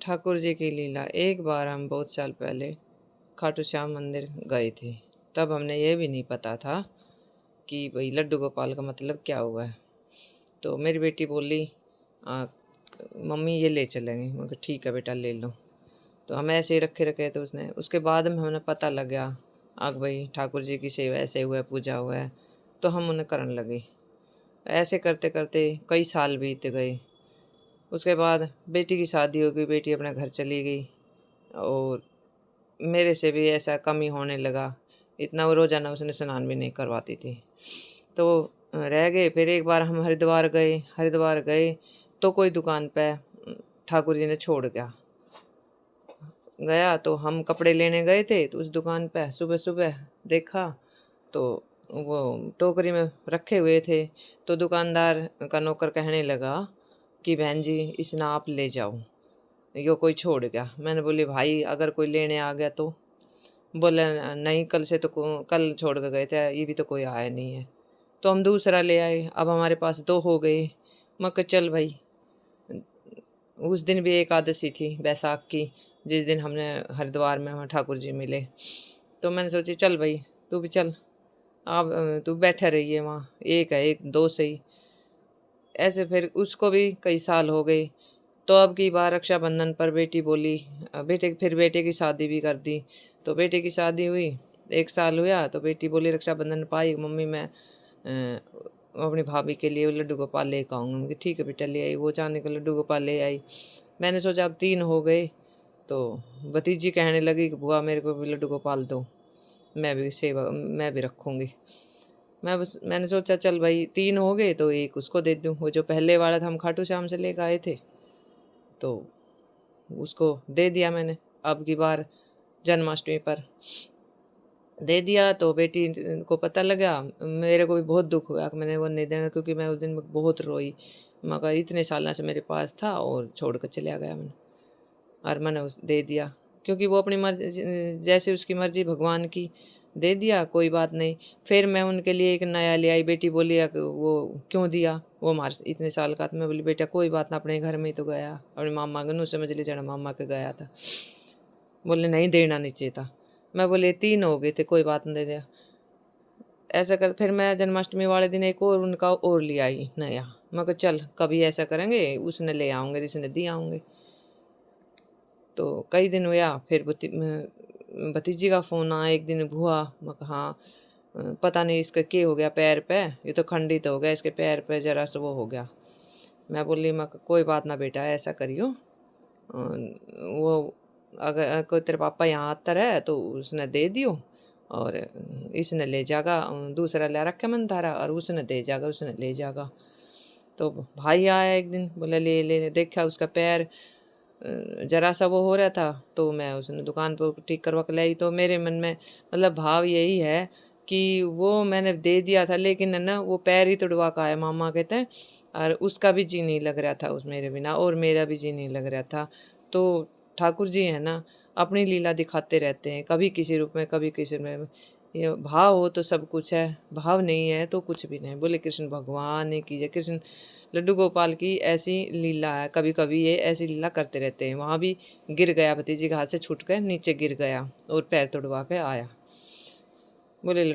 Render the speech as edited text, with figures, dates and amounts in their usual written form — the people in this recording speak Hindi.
ठाकुर जी की लीला। एक बार हम बहुत साल पहले खाटू श्याम मंदिर गए थे। तब हमने ये भी नहीं पता था कि भई लड्डू गोपाल का मतलब क्या हुआ है। तो मेरी बेटी बोली मम्मी ये ले चलेंगे। मैं कहा ठीक है बेटा ले लो। तो हम ऐसे ही रखे रखे तो उसने उसके बाद में हमें पता लग गया भाई ठाकुर जी की सेवा ऐसे हुआ है, पूजा हुआ है, तो हम उन्हें करने लगे। ऐसे करते करते कई साल बीत गए। उसके बाद बेटी की शादी हो गई, बेटी अपने घर चली गई और मेरे से भी ऐसा कम ही होने लगा। इतना वो रोज़ाना उसने स्नान भी नहीं करवाती थी। तो रह गए। फिर एक बार हम हरिद्वार गए तो कोई दुकान पे ठाकुर जी ने छोड़ गया तो हम कपड़े लेने गए थे। तो उस दुकान पे सुबह-सुबह देखा तो वो टोकरी में रखे हुए थे। तो दुकानदार का नौकर कहने लगा कि बहन जी इसे ना आप ले जाओ, यो कोई छोड़ गया। मैंने बोली भाई अगर कोई लेने आ गया तो? बोला नहीं कल से तो कल छोड़ के गए थे, ये भी तो कोई आया नहीं है। तो हम दूसरा ले आए। अब हमारे पास 2 हो गए। मैं कहा चल भाई। उस दिन भी एकादशी थी बैसाख की, जिस दिन हमने हरिद्वार में वहाँ ठाकुर जी मिले। तो मैंने सोची चल भाई तू भी चल, अब तू बैठे रहिए वहाँ, एक है एक 2 सही। ऐसे फिर उसको भी कई साल हो गए। तो अब की बार रक्षाबंधन पर बेटी बोली बेटे की शादी भी कर दी। तो बेटे की शादी हुई, 1 साल हुआ तो बेटी बोली रक्षाबंधन पाई मम्मी मैं अपनी भाभी के लिए लड्डू गोपाल लेके आऊँगी। मैं कहा ठीक है बेटा ले आई। वो चांदी का लड्डू गोपाल ले आई। मैंने सोचा अब 3 हो गए। तो भतीजी कहने लगी कि बुआ मेरे को भी लड्डू गोपाल दो, मैं भी रखूँगी। मैंने सोचा चल भाई 3 हो गए तो 1 उसको दे दूँ। वो जो पहले वाला था हम खाटू श्याम से लेके आए थे, तो उसको दे दिया मैंने। अब की बार जन्माष्टमी पर दे दिया तो बेटी को पता लगा। मेरे को भी बहुत दुख हुआ कि मैंने वो नहीं देना, क्योंकि मैं उस दिन बहुत रोई। मैं कहा इतने साल से मेरे पास था और छोड़ कर चला गया मैंने, और मैंने उस दे दिया क्योंकि वो अपनी मर्जी, जैसे उसकी मर्जी भगवान की, दे दिया कोई बात नहीं। फिर मैं उनके लिए एक नया ले आई। बेटी बोली वो क्यों दिया, वो हमारे इतने साल का था। मैं बोली बेटा कोई बात ना, अपने घर में ही तो गया, अपनी मामा के नू समझ ले जाना, मामा के गया था। बोले नहीं देना नहीं चाहिए था। मैं बोले 3 हो गए थे कोई बात नहीं, दे दिया। ऐसा कर फिर मैं जन्माष्टमी वाले दिन एक और उनका और ले आई नया। मैं कहा चल कभी ऐसा करेंगे उसने ले आऊँगे, जिसने दिए आऊँगे। तो कई दिन हुआ फिर भतीजी का फ़ोन आया एक दिन, बुआ। मैं कहा हाँ पता नहीं इसका क्या हो गया पैर पे, ये तो खंडित हो गया, इसके पैर पे ज़रा सा वो हो गया। मैं बोली मैं कहा कोई बात ना बेटा ऐसा करियो, वो अगर कोई तेरे पापा यहाँ आता रहे तो उसने दे दियो, और इसने ले जागा, दूसरा ले रखा मन थारा, और उसने दे जागा, उसने ले जागा। तो भाई आया एक दिन, बोला ले ले। देखा उसका पैर जरा सा वो हो रहा था, तो मैं उसने दुकान पर ठीक करवा के लाई। तो मेरे मन में मतलब भाव यही है कि वो मैंने दे दिया था, लेकिन है ना वो पैर ही तुड़वा का आया मामा कहते हैं, और उसका भी जी नहीं लग रहा था उस मेरे बिना, और मेरा भी जी नहीं लग रहा था। तो ठाकुर जी है ना अपनी लीला दिखाते रहते हैं, कभी किसी रूप में कभी किसी में। ये भाव हो तो सब कुछ है, भाव नहीं है तो कुछ भी नहीं। बोले कृष्ण भगवान की जय। कृष्ण लड्डू गोपाल की ऐसी लीला है, कभी कभी ये ऐसी लीला करते रहते हैं। वहाँ भी गिर गया, भतीजी के हाथ से छूट कर नीचे गिर गया और पैर तोड़वा के आया। बोले